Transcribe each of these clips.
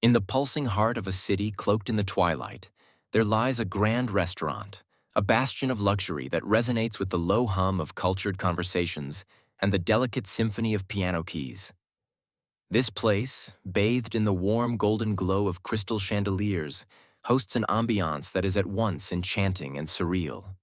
In the pulsing heart of a city cloaked in the twilight, there lies a grand restaurant, a bastion of luxury that resonates with the low hum of cultured conversations and the delicate symphony of piano keys. This place, bathed in the warm golden glow of crystal chandeliers, hosts an ambiance that is at once enchanting and surreal.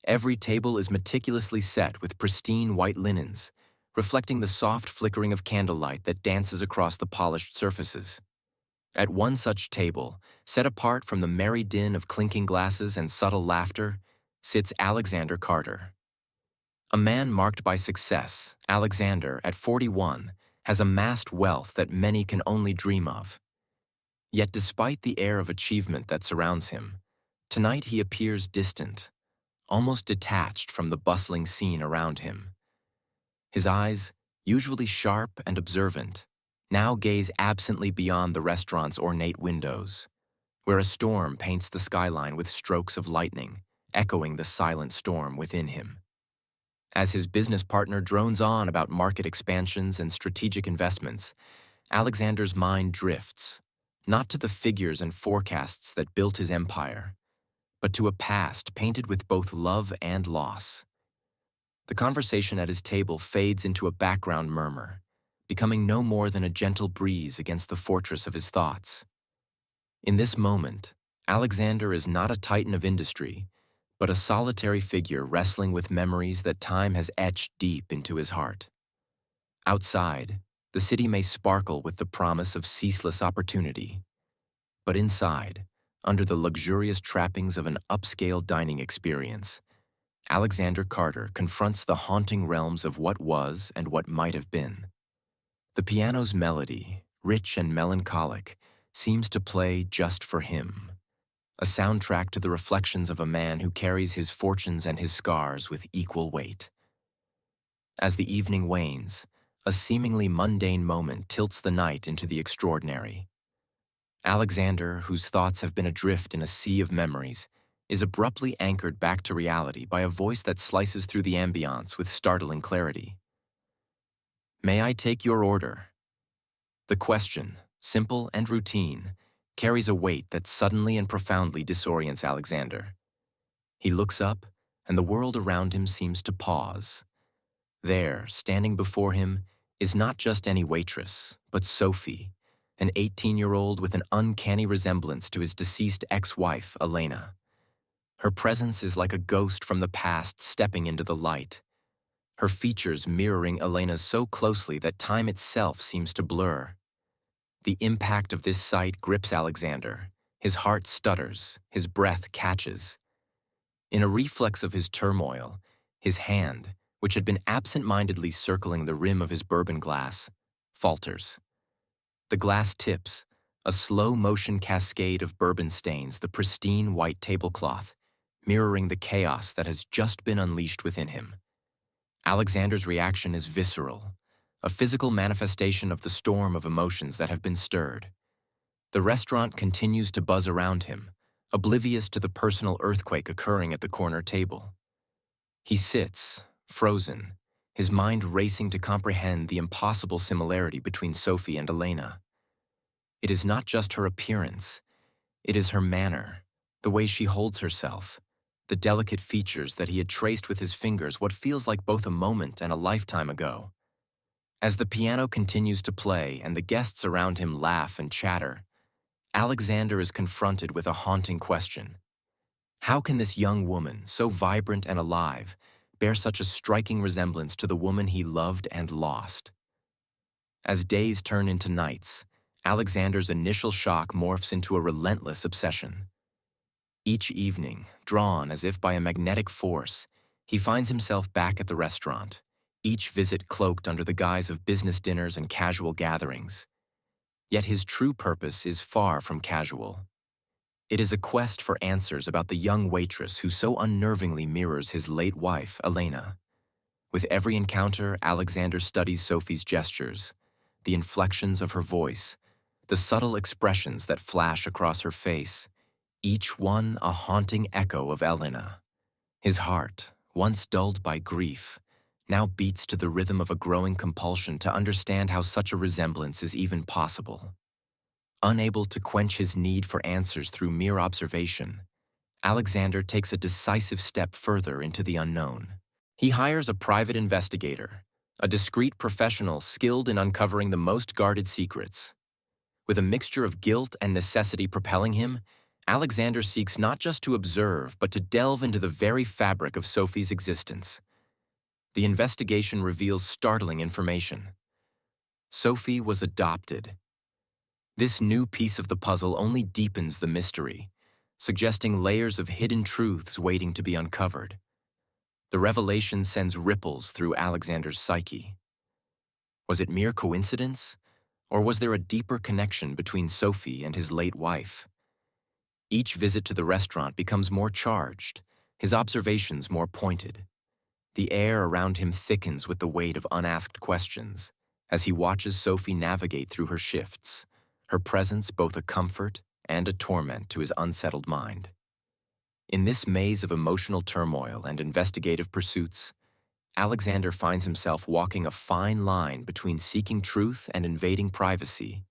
Every table is meticulously set with pristine white linens, reflecting the soft flickering of candlelight that dances across the polished surfaces. At one such table, set apart from the merry din of clinking glasses and subtle laughter, sits Alexander Carter. A man marked by success, Alexander, at 41, has amassed wealth that many can only dream of. Yet despite the air of achievement that surrounds him, tonight he appears distant, almost detached from the bustling scene around him. His eyes, usually sharp and observant, now gaze absently beyond the restaurant's ornate windows, where a storm paints the skyline with strokes of lightning, echoing the silent storm within him. As his business partner drones on about market expansions and strategic investments, Alexander's mind drifts, not to the figures and forecasts that built his empire, but to a past painted with both love and loss. The conversation at his table fades into a background murmur, becoming no more than a gentle breeze against the fortress of his thoughts. In this moment, Alexander is not a titan of industry, but a solitary figure wrestling with memories that time has etched deep into his heart. Outside, the city may sparkle with the promise of ceaseless opportunity, but inside, under the luxurious trappings of an upscale dining experience, Alexander Carter confronts the haunting realms of what was and what might have been. The piano's melody, rich and melancholic, seems to play just for him, a soundtrack to the reflections of a man who carries his fortunes and his scars with equal weight. As the evening wanes, a seemingly mundane moment tilts the night into the extraordinary. Alexander, whose thoughts have been adrift in a sea of memories, is abruptly anchored back to reality by a voice that slices through the ambiance with startling clarity. "May I take your order?" The question, simple and routine, carries a weight that suddenly and profoundly disorients Alexander. He looks up, and the world around him seems to pause. There, standing before him, is not just any waitress, but Sophie, an 18-year-old with an uncanny resemblance to his deceased ex-wife, Elena. Her presence is like a ghost from the past stepping into the light, her features mirroring Elena's so closely that time itself seems to blur. The impact of this sight grips Alexander. His heart stutters, his breath catches. In a reflex of his turmoil, his hand, which had been absent-mindedly circling the rim of his bourbon glass, falters. The glass tips, a slow-motion cascade of bourbon stains the pristine white tablecloth, mirroring the chaos that has just been unleashed within him. Alexander's reaction is visceral, a physical manifestation of the storm of emotions that have been stirred. The restaurant continues to buzz around him, oblivious to the personal earthquake occurring at the corner table. He sits, frozen, his mind racing to comprehend the impossible similarity between Sophie and Elena. It is not just her appearance, it is her manner, the way she holds herself, the delicate features that he had traced with his fingers what feels like both a moment and a lifetime ago. As the piano continues to play and the guests around him laugh and chatter, Alexander is confronted with a haunting question. How can this young woman, so vibrant and alive, bear such a striking resemblance to the woman he loved and lost? As days turn into nights, Alexander's initial shock morphs into a relentless obsession. Each evening, drawn as if by a magnetic force, he finds himself back at the restaurant, each visit cloaked under the guise of business dinners and casual gatherings. Yet his true purpose is far from casual. It is a quest for answers about the young waitress who so unnervingly mirrors his late wife, Elena. With every encounter, Alexander studies Sophie's gestures, the inflections of her voice, the subtle expressions that flash across her face, each one a haunting echo of Elena. His heart, once dulled by grief, now beats to the rhythm of a growing compulsion to understand how such a resemblance is even possible. Unable to quench his need for answers through mere observation, Alexander takes a decisive step further into the unknown. He hires a private investigator, a discreet professional skilled in uncovering the most guarded secrets. With a mixture of guilt and necessity propelling him, Alexander seeks not just to observe, but to delve into the very fabric of Sophie's existence. The investigation reveals startling information. Sophie was adopted. This new piece of the puzzle only deepens the mystery, suggesting layers of hidden truths waiting to be uncovered. The revelation sends ripples through Alexander's psyche. Was it mere coincidence, or was there a deeper connection between Sophie and his late wife? Each visit to the restaurant becomes more charged, his observations more pointed. The air around him thickens with the weight of unasked questions as he watches Sophie navigate through her shifts, her presence both a comfort and a torment to his unsettled mind. In this maze of emotional turmoil and investigative pursuits, Alexander finds himself walking a fine line between seeking truth and invading privacy,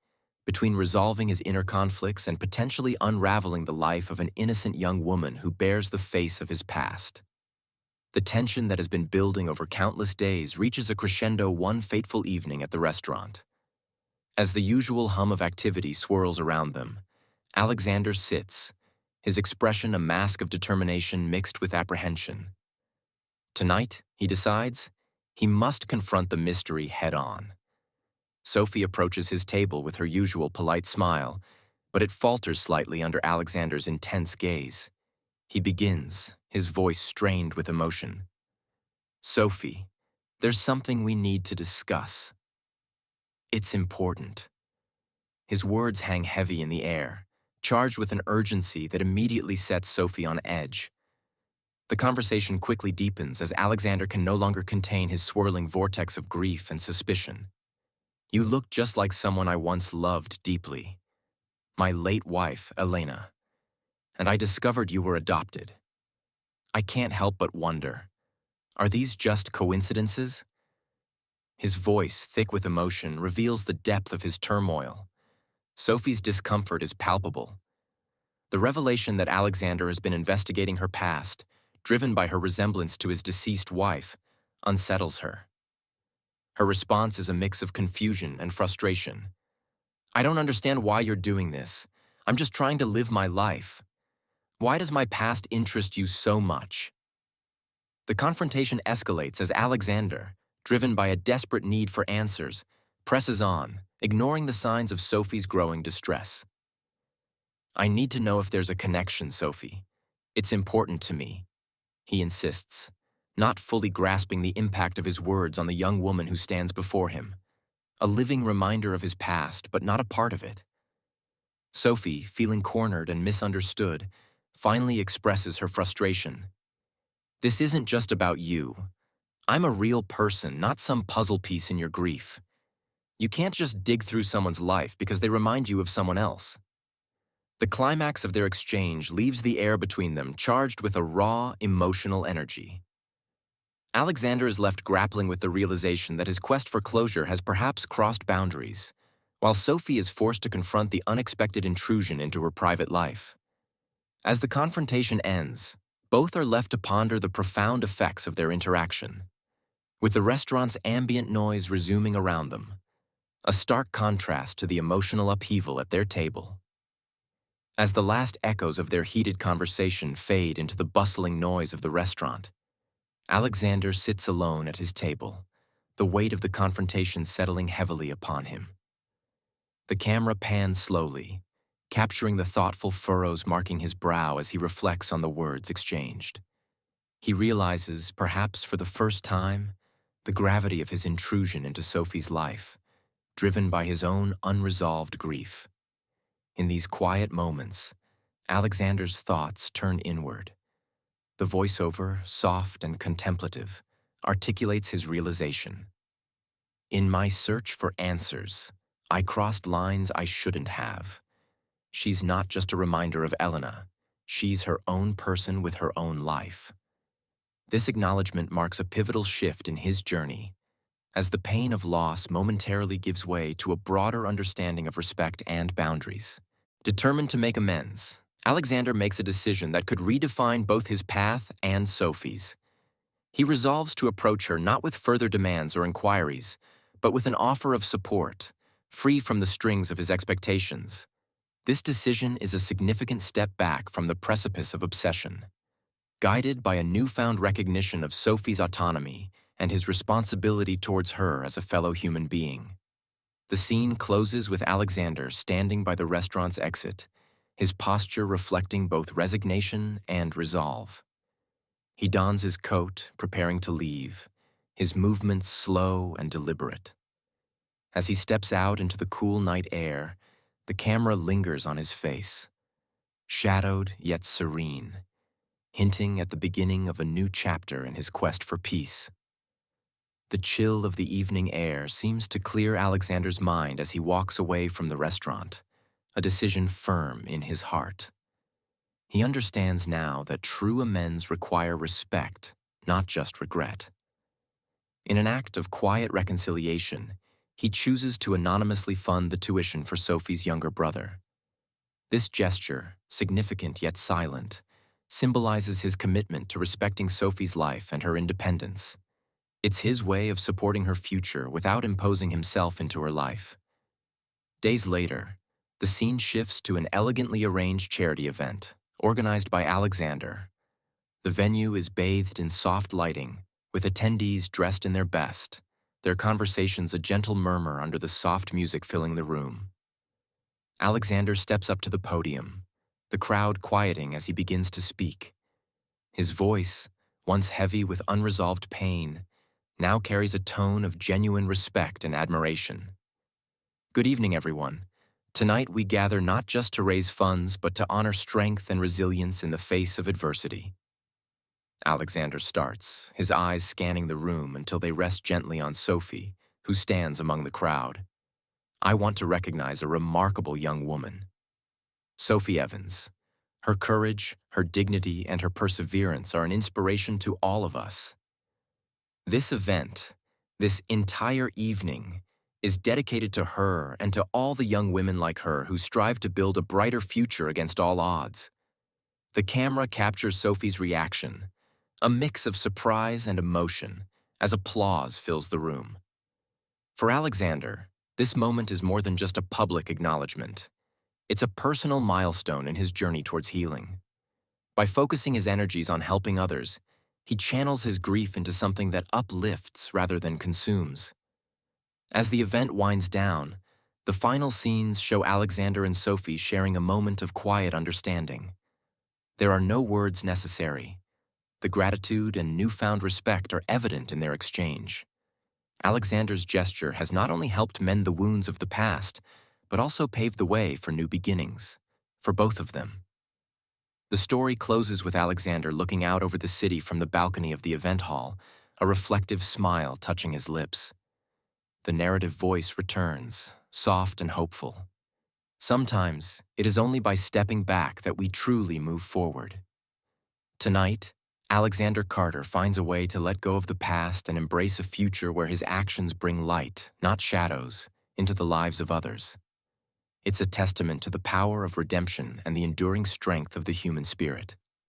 between resolving his inner conflicts and potentially unraveling the life of an innocent young woman who bears the face of his past. The tension that has been building over countless days reaches a crescendo one fateful evening at the restaurant. As the usual hum of activity swirls around them, Alexander sits, his expression a mask of determination mixed with apprehension. Tonight, he decides, he must confront the mystery head-on. Sophie approaches his table with her usual polite smile, but it falters slightly under Alexander's intense gaze. He begins, his voice strained with emotion. "Sophie, there's something we need to discuss. It's important." His words hang heavy in the air, charged with an urgency that immediately sets Sophie on edge. The conversation quickly deepens as Alexander can no longer contain his swirling vortex of grief and suspicion. "You look just like someone I once loved deeply. My late wife, Elena. And I discovered you were adopted. I can't help but wonder, are these just coincidences?" His voice, thick with emotion, reveals the depth of his turmoil. Sophie's discomfort is palpable. The revelation that Alexander has been investigating her past, driven by her resemblance to his deceased wife, unsettles her. Her response is a mix of confusion and frustration. "I don't understand why you're doing this. I'm just trying to live my life. Why does my past interest you so much?" The confrontation escalates as Alexander, driven by a desperate need for answers, presses on, ignoring the signs of Sophie's growing distress. "I need to know if there's a connection, Sophie. It's important to me," he insists, not fully grasping the impact of his words on the young woman who stands before him. A living reminder of his past, but not a part of it. Sophie, feeling cornered and misunderstood, finally expresses her frustration. "This isn't just about you. I'm a real person, not some puzzle piece in your grief. You can't just dig through someone's life because they remind you of someone else." The climax of their exchange leaves the air between them charged with a raw, emotional energy. Alexander is left grappling with the realization that his quest for closure has perhaps crossed boundaries, while Sophie is forced to confront the unexpected intrusion into her private life. As the confrontation ends, both are left to ponder the profound effects of their interaction, with the restaurant's ambient noise resuming around them, a stark contrast to the emotional upheaval at their table. As the last echoes of their heated conversation fade into the bustling noise of the restaurant, Alexander sits alone at his table, the weight of the confrontation settling heavily upon him. The camera pans slowly, capturing the thoughtful furrows marking his brow as he reflects on the words exchanged. He realizes, perhaps for the first time, the gravity of his intrusion into Sophie's life, driven by his own unresolved grief. In these quiet moments, Alexander's thoughts turn inward. The voiceover, soft and contemplative, articulates his realization. "In my search for answers, I crossed lines I shouldn't have. She's not just a reminder of Elena. She's her own person with her own life." This acknowledgement marks a pivotal shift in his journey, as the pain of loss momentarily gives way to a broader understanding of respect and boundaries. Determined to make amends, Alexander makes a decision that could redefine both his path and Sophie's. He resolves to approach her not with further demands or inquiries, but with an offer of support, free from the strings of his expectations. This decision is a significant step back from the precipice of obsession. Guided by a newfound recognition of Sophie's autonomy and his responsibility towards her as a fellow human being. The scene closes with Alexander standing by the restaurant's exit, his posture reflecting both resignation and resolve. He dons his coat, preparing to leave, his movements slow and deliberate. As he steps out into the cool night air, the camera lingers on his face, shadowed yet serene, hinting at the beginning of a new chapter in his quest for peace. The chill of the evening air seems to clear Alexander's mind as he walks away from the restaurant, a decision firm in his heart. He understands now that true amends require respect, not just regret. In an act of quiet reconciliation, he chooses to anonymously fund the tuition for Sophie's younger brother. This gesture, significant yet silent, symbolizes his commitment to respecting Sophie's life and her independence. It's his way of supporting her future without imposing himself into her life. Days later, the scene shifts to an elegantly arranged charity event, organized by Alexander. The venue is bathed in soft lighting, with attendees dressed in their best, their conversations a gentle murmur under the soft music filling the room. Alexander steps up to the podium, the crowd quieting as he begins to speak. His voice, once heavy with unresolved pain, now carries a tone of genuine respect and admiration. Good evening, everyone. Tonight we gather not just to raise funds, but to honor strength and resilience in the face of adversity. Alexander starts, his eyes scanning the room until they rest gently on Sophie, who stands among the crowd. I want to recognize a remarkable young woman. Sophie Evans. Her courage, her dignity, and her perseverance are an inspiration to all of us. This event, this entire evening, is dedicated to her and to all the young women like her who strive to build a brighter future against all odds. The camera captures Sophie's reaction, a mix of surprise and emotion, as applause fills the room. For Alexander, this moment is more than just a public acknowledgement. It's a personal milestone in his journey towards healing. By focusing his energies on helping others, he channels his grief into something that uplifts rather than consumes. As the event winds down, the final scenes show Alexander and Sophie sharing a moment of quiet understanding. There are no words necessary. The gratitude and newfound respect are evident in their exchange. Alexander's gesture has not only helped mend the wounds of the past, but also paved the way for new beginnings, for both of them. The story closes with Alexander looking out over the city from the balcony of the event hall, a reflective smile touching his lips. The narrative voice returns, soft and hopeful. Sometimes, it is only by stepping back that we truly move forward. Tonight, Alexander Carter finds a way to let go of the past and embrace a future where his actions bring light, not shadows, into the lives of others. It's a testament to the power of redemption and the enduring strength of the human spirit.